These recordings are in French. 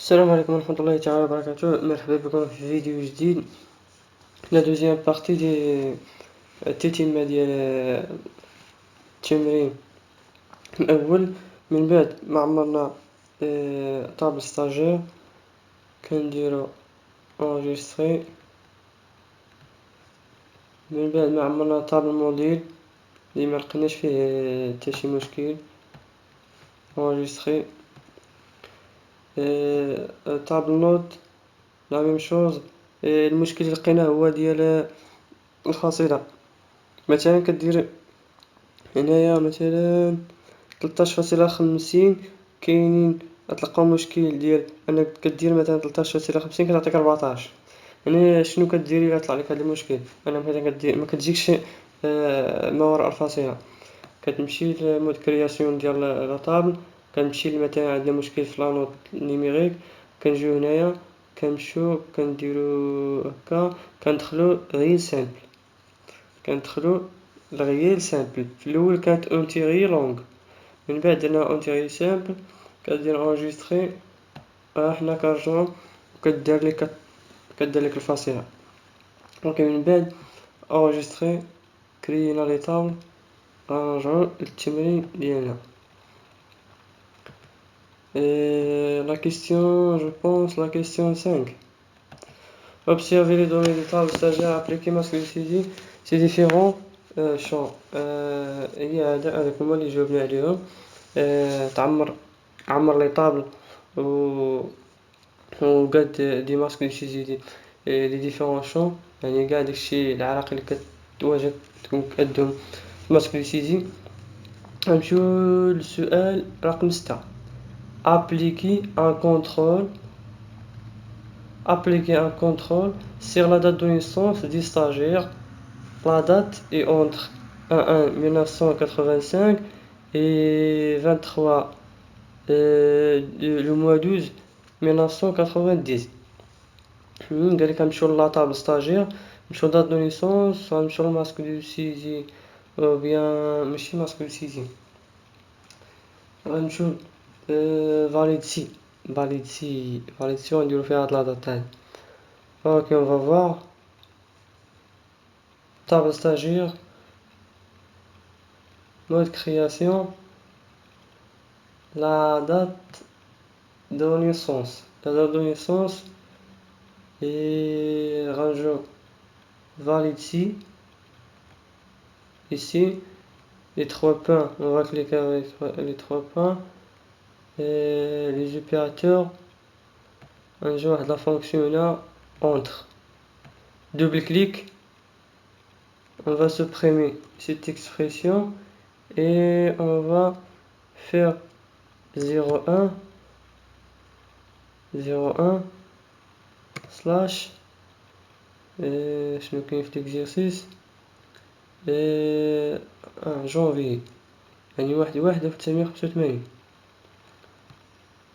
السلام عليكم ورحمة الله تعالى وبركاته. مرحبا بكم في فيديو جديد. لا دوزيام بارتي دي التتمة ديال التمرين الأول. من بعد ما عمرنا طابل ستاجير كنديرو انجستري. من بعد ما عمرنا طابل موديل اللي ملقناش فيه حتى شي مشكل انجستري. طابل نوت لا ميم شوز. المشكل اللي لقيناه هو ديال الفاصلة. مثلا كدير هنايا مثلا 13.50 كاينين غتلقاو مشكل ديال انك كدير مثلا 13.50 كتعطيك 14. هنا شنو كدير الا طلع لك هذا المشكل؟ انا مثلا كدير ما كتجيكش ما وراء الفاصلة. كتمشي لمود كرياسيون ديال لا طابل، كنمشي مثلا عندنا مشكل في لانوت نيميريك، كنجيو هنايا كنمشيو كنديرو هكا كندخلو غير سامبل. الغيال سامبل في الاول كانت اونتي غير لونغ، من بعد درنا اونتي غير سامبل. كدير انجستري حنا كنرجعو وكدير لك الفاصلة. اوكي من بعد انجستري كريينا لي طابل. غنرجعو للتمرين ديالنا. la question, je pense, la question 5. Observer les données des tables stagiaires appliquées masculin c'est différent champs. هي هذاك هما اللي جاوبنا عليهم. عمر لي طابل وقاد دي ماسك دي لي ديفيرون شون، يعني كاع داكشي العراقي اللي كتواجهك تكون كادهم ماسك ديسيزي. غنمشيو للسؤال رقم 6. Appliquer un contrôle sur la date de naissance du stagiaire. La date est entre 1/1/1985 et 23 le mois 12 1990. قال لك غنمشيو للاطابل ستاجير، نمشيو دات دو نيسونس، غنمشيو للماسك دو سيزي او بيان ماشي ماسك دو سيزي، غنمشيو فاليدسي غنديرو فيها هاد لا دات هادي. اوكي on va voir table stagiaire mode création la date de naissance et rangeons valide ici les trois points. On va cliquer avec les trois points et les opérateurs. Un jour la fonction là entre double clic, on va supprimer cette expression et on va faire 0,1 slash شنو كاين في l'exercice janvier، يعني 1/1/1985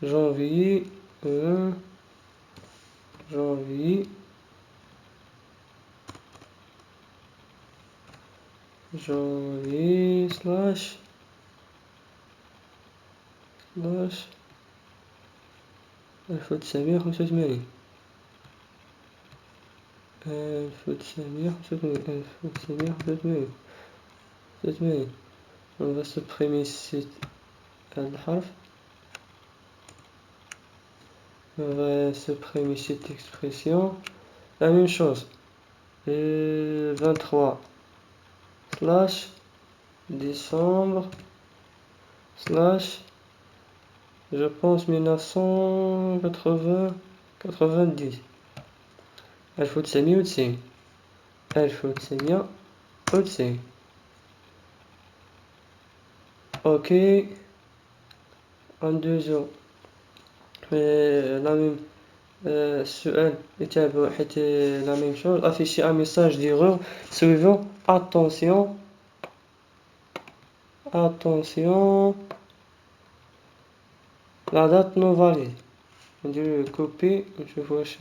janvier slash 1985 on va supprimer cette expression. La même chose 23 slash décembre slash je pense 1990 1990. ok en deuxième la même السؤال يتابع حتى la même chose. afficher un message d'erreur suivant attention la date non valide. ندير كوبي نشوف واش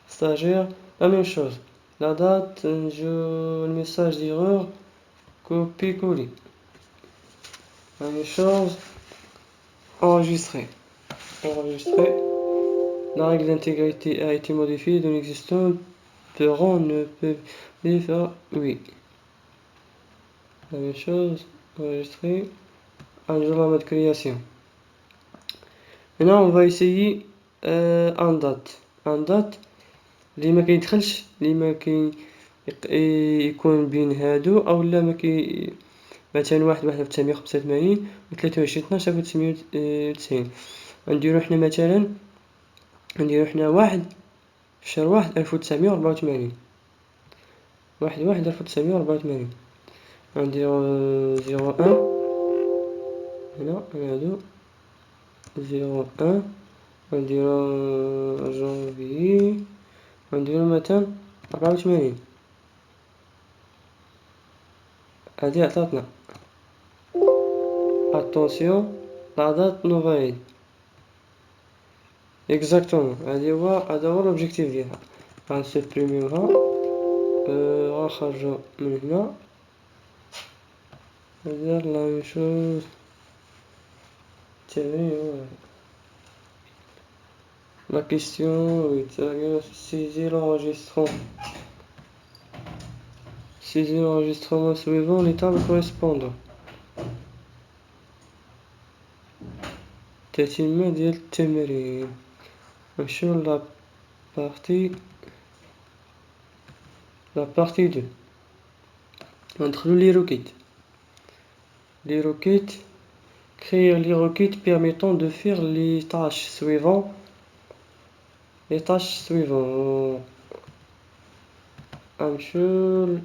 stagiaire la même chose la date نجيو الميساج d'erreur copier coller la même chose enregistrer. enregistré. La règle d'intégrité a été modifiée. Les données existantes ne peuvent pas faire oui. La même chose, enregistré. Un jour en mode création. Maintenant on va essayer en date. En date اللي ما كيدخلش اللي ما يكون بين هادو او لا ما مثلا 1985 و 23 12 1990. نديرو حنا مثلا واحد في شهر 1 1984 1 1984 غنديرو 01 هنا هادو 01 غنديرو جانفي غنديرو مثلا 84 هادي عطاتنا attention la date nouvelle exactement هذا هو l'objectif ديالها غنسبريميوها غنخرجو من هنا ندير لا ميم شوز التمرين la question saisir l'enregistrement suivant les tables correspondant تتمة ديال التمرين نمشيو لا partie 2 ندخلو les requêtes créer les requêtes permettant de faire les tâches suivantes نمشيو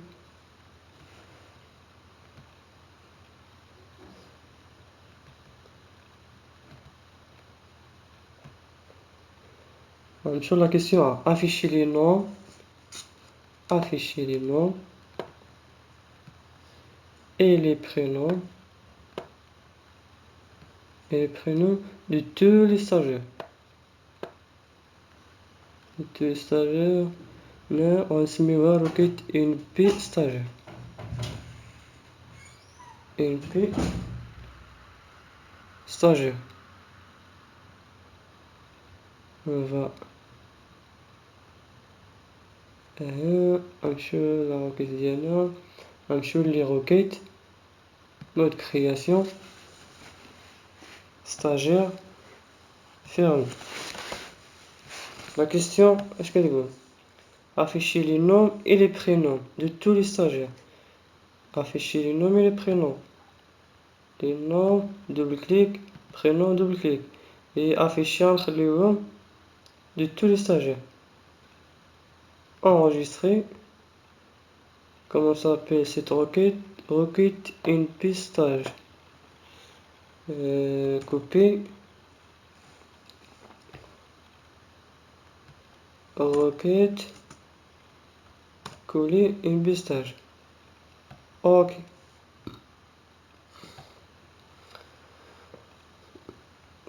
la question A. Afficher les noms et les prénoms de tous les stagiaires. On se met à requête NP stagiaire. NP stagiaire. On va la requête Diana. Les requêtes. Mode création. Stagiaire. Ferme. La question, est-ce qu'elle est afficher les noms et les prénoms de tous les stagiaires. Afficher les noms et les prénoms. Les noms, double-clic, prénom, double-clic. Et afficher les noms de tous les stagiaires. Enregistrer. Comment ça s'appelle cette requête? Requête NP stage. Copier. Requête. Coller NP stage. Ok.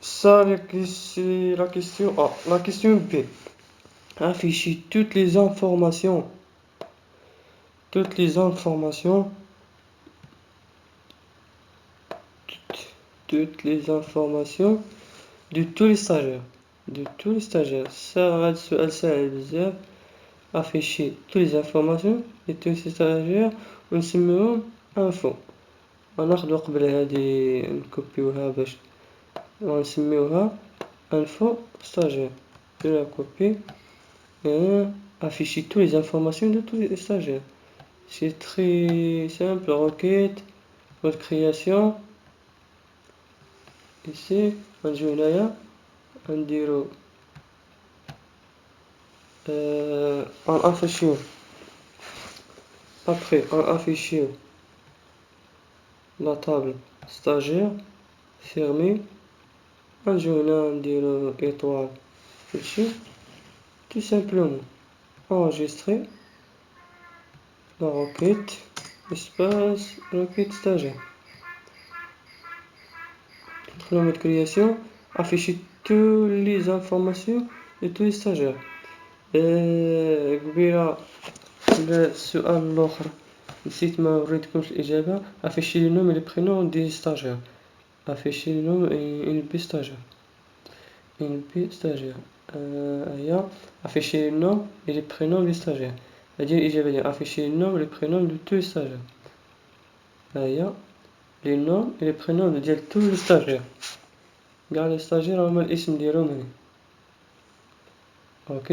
Ça, la question A. La question B. Afficher toutes les informations de tous les stagiaires. Ça, afficher toutes les informations de tous les stagiaires ونسميهم info. غناخدو قبل هادي نكوبيوها باش ونسميوها info stagiaire. Je la copie et afficher toutes les informations de tous les stagiaires. C'est très simple. Requête, mode création. Ici, on نديرو afficher. Après, on afficher la table stagiaire fermée. On نديرو étoile ici. Tout simplement enregistrer la requête espace requête stagiaire. Le mode création, afficher toutes les informations de tous les stagiaires. قبيله السؤال الاخر نسيت ما وريتكمش الاجابه. afficher les noms et les prénoms des stagiaires. afficher les noms et les stagiaires. NP stagiaire. هي afficher le nom et les prénoms des stagiaires. C'est-à-dire الإجابة ديال afficher le nom et les prénoms de tous les stagiaires. هي les noms et les prénoms ديال tous les stagiaires. كاع les stagiaires هما الاسم ديالهم هنا. Ok.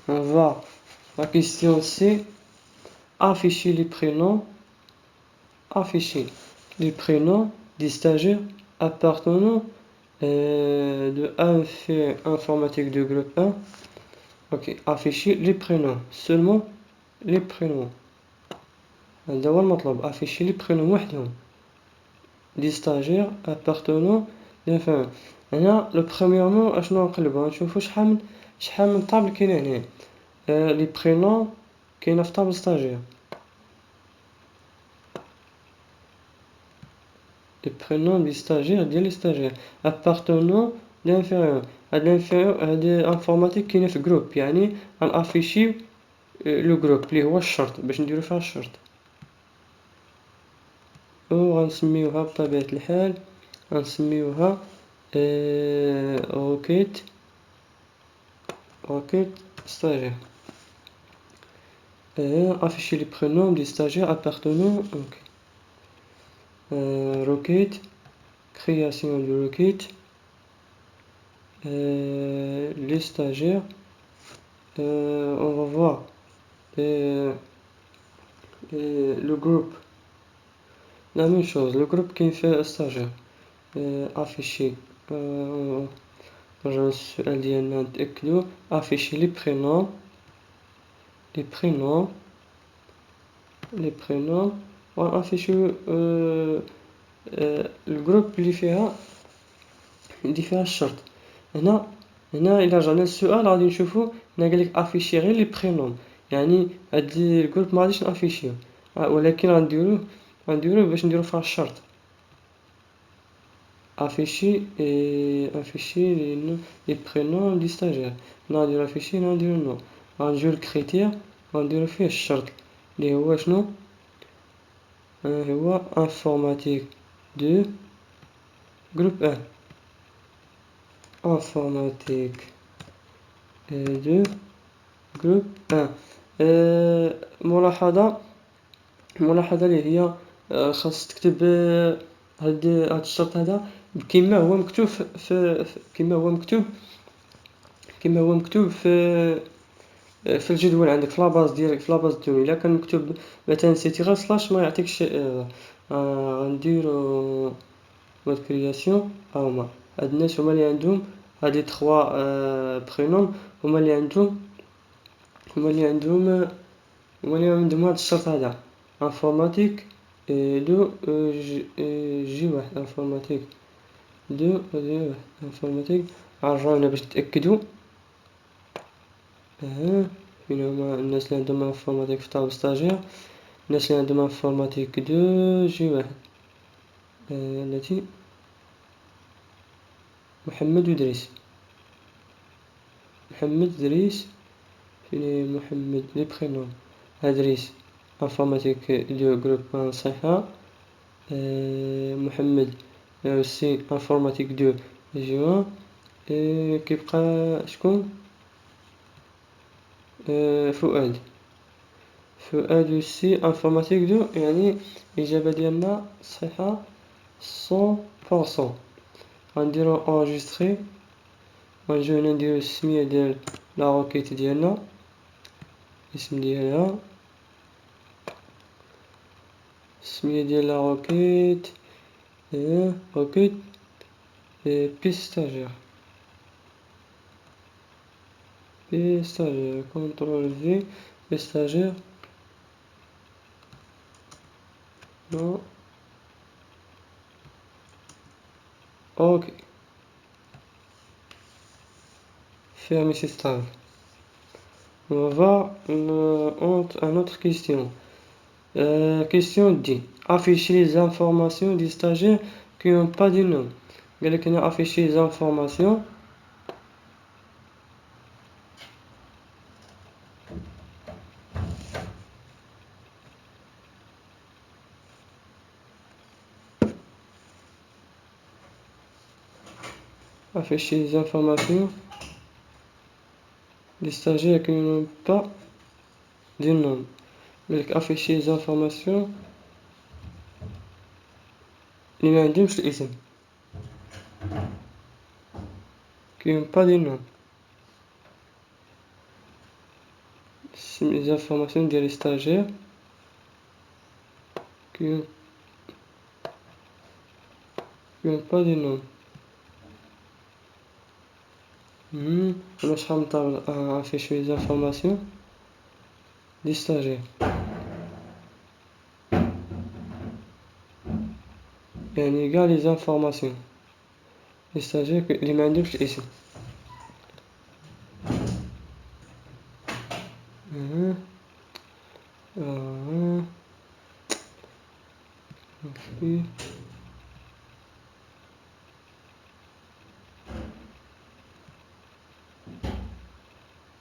On va. La question c'est afficher les prénoms. Afficher les prénoms des stagiaires appartenant de AF informatique de groupe 1. Ok, afficher les prénoms, seulement les prénoms. هذا هو المطلوب، afficher les prénoms وحدهم des stagiaires appartenant enfin هنا لو برومييرمون اشنو نقلبو نشوفو شحال من طابل كاين هنا. لي برينون كاينه في طابل stagiaire. Les prénoms des stagiaires ديال les stagiaires appartenant l'inférieur. هاد l'inférieur هاد informatique كاينه في جروب، يعني غنافيشيو لو جروب اللي هو الشرط باش نديرو فيها الشرط، وغنسميوها بطبيعة الحال غنسميوها روكيت stagiaire. Afficher les prénoms des stagiaires appartenant requête, création de requête, les stagiaires, on va voir le groupe, la même chose, le groupe qui fait stagiaire. Afficher السؤال ديالنا نتأكدو afficher les prénoms وغنافيشيو الجروب اللي فيها الشرط. هنا إلا رجعنا للسؤال غادي نشوفو هنا قالك افيشي غير لي برينوم، يعني هاد الجروب ما غاديش نافيشيو، ولكن غنديروه باش نديرو فيها الشرط. afficher les prénoms des stagiaires. هنا غنديرو afficher هنا غنديرو نو، غنجيو للكريتير غنديرو فيه الشرط اللي هو شنو هو informatique de groupe 1. informatique de groupe 1. ملاحظة اللي هي خاص تكتب هاد الشرط هذا كما هو مكتوب في الجدول عندك في لاباز ديالك في لاباز ديالو. الا كان مكتوب مثلا سيتي غير سلاش ما يعطيكش. غنديرو مود كرياسيون هما هاد الناس هما اللي عندهم هاد لي 3 برينوم هما اللي عندهم هاد الشرط هذا انفورماتيك دو جي واحد انفورماتيك دو انفورماتيك. نرجعو هنا باش نتأكدو فين هما الناس اللي عندهم انفورماتيك في طابل ستاجير. الناس اللي عندهم انفورماتيك دو جي واحد التي محمد ودريس. فين محمد لي برينوم ادريس انفورماتيك دو جروب صحيحة. محمد سي انفورماتيك دو جي. كيبقى شكون فؤاد سي انفورماتيك دو، يعني الإجابة ديالنا صحيحة 100%. غنديرو انجستري غنجيو هنا نديرو السمية ديال لا روكيت ديالنا، الاسم ديالها السمية ديال لا روكيت روكيت بي ستاجير كونترول في بي ستاجير نو. اوكي fermer cette table. On va à notre question. Question dit afficher les informations des stagiaires qui n'ont pas de nom. قالك هنا afficher les informations afficher les informations des stagiaires qui n'ont pas de nom. Donc afficher les informations اللي ما عندهمش الاسم qui n'ont pas de nom. Les informations des stagiaires qui n'ont pas de nom. On va afficher les informations des stagiaires. يعني égal les informations des stagiaires اللي ما عندهمش الاسم.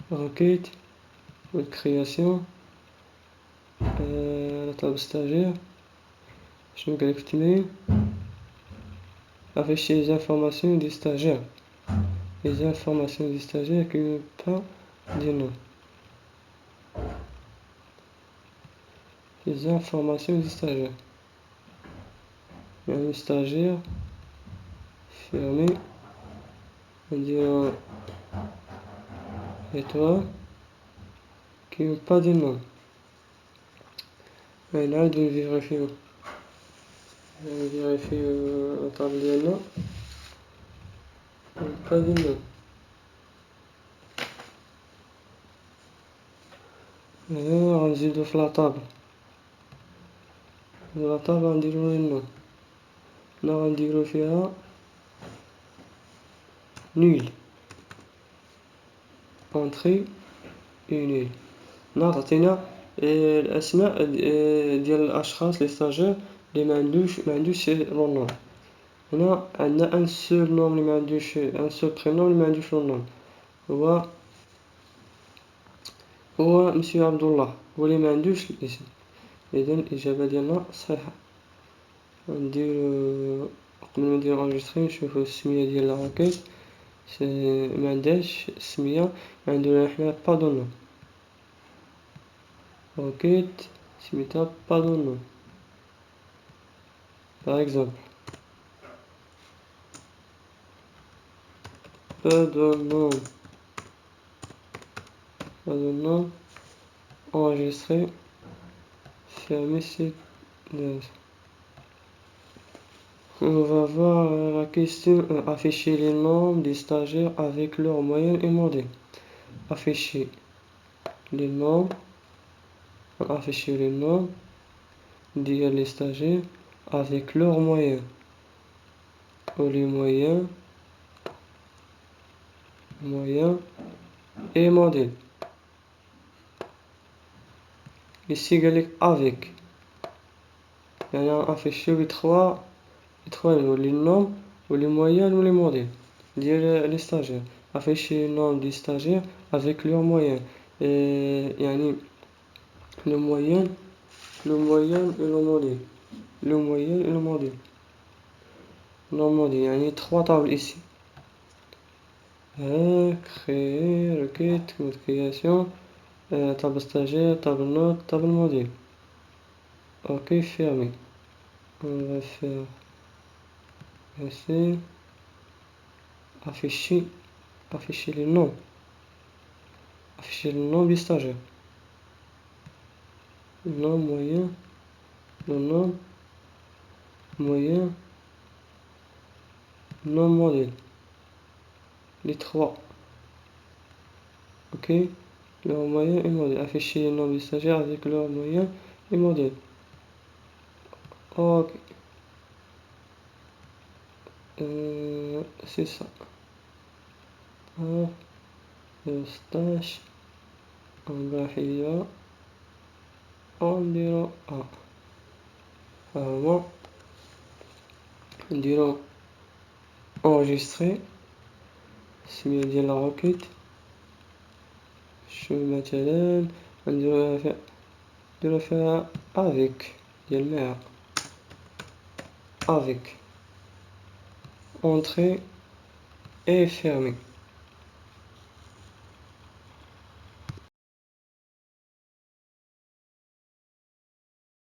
Requête de création la table stagiaire. Je vais collecter afficher les informations des stagiaires. Les informations des stagiaires qui n'ont pas de nom. Les informations des stagiaires. Il y a un stagiaire fermé. On dirait et toi qui n'ont pas de nom. Et là, je vais vérifier. La table de nom. Pas de nom. On va faire la table. La table, on dirait le nom. Là, on dirait faire nul. Entrée et nul. نعطينا الأسماء ديال الأشخاص لي ستاجير اللي ما عندوش لون نوم. هنا عندنا ان سول نوم اللي ما عندوش ان سول برينوم اللي ما عندوش لون نوم هو مسيو عبد الله، هو اللي ما عندوش الاسم. اذا الاجابه ديالنا صحيحه. نديرو قبل ما نديرو انجستري نشوفو السميه ديال لا روكيت. ما عندهاش السميه، ما عندنا حنا با دو نوم. روكيت سميتها با دو نوم. par exemple pas de nom enregistré, fermer cette date. On va voir la question afficher les noms des stagiaires avec leurs moyens et modèles. Afficher les noms des stagiaires avec leurs moyens ou les moyens et modèles. Ici avec يعني afficher les trois les noms ou les moyens ou les modèles ديال les stagiaires. Afficher les noms des stagiaires avec leurs moyens يعني le moyen et le modèle. Le moyen et le modèle. يعني trois tables ici. Créer, requête, mode création, table stagiaire, table note, table modèle. Ok, fermé. On va faire ici afficher les noms. Afficher le nom du stagiaire. Nom moyen, le nom moyen, nom modèle. Les trois. Ok, leur moyen et modèle. Afficher le nom du stagiaire avec leur moyen et modèle. Ok. C'est ça. Le stage on dira on dira enregistrer اسمية ديال لا روكيت. شو مثلا نديرو فيها افيك ديال معها افيك entrée et fermé.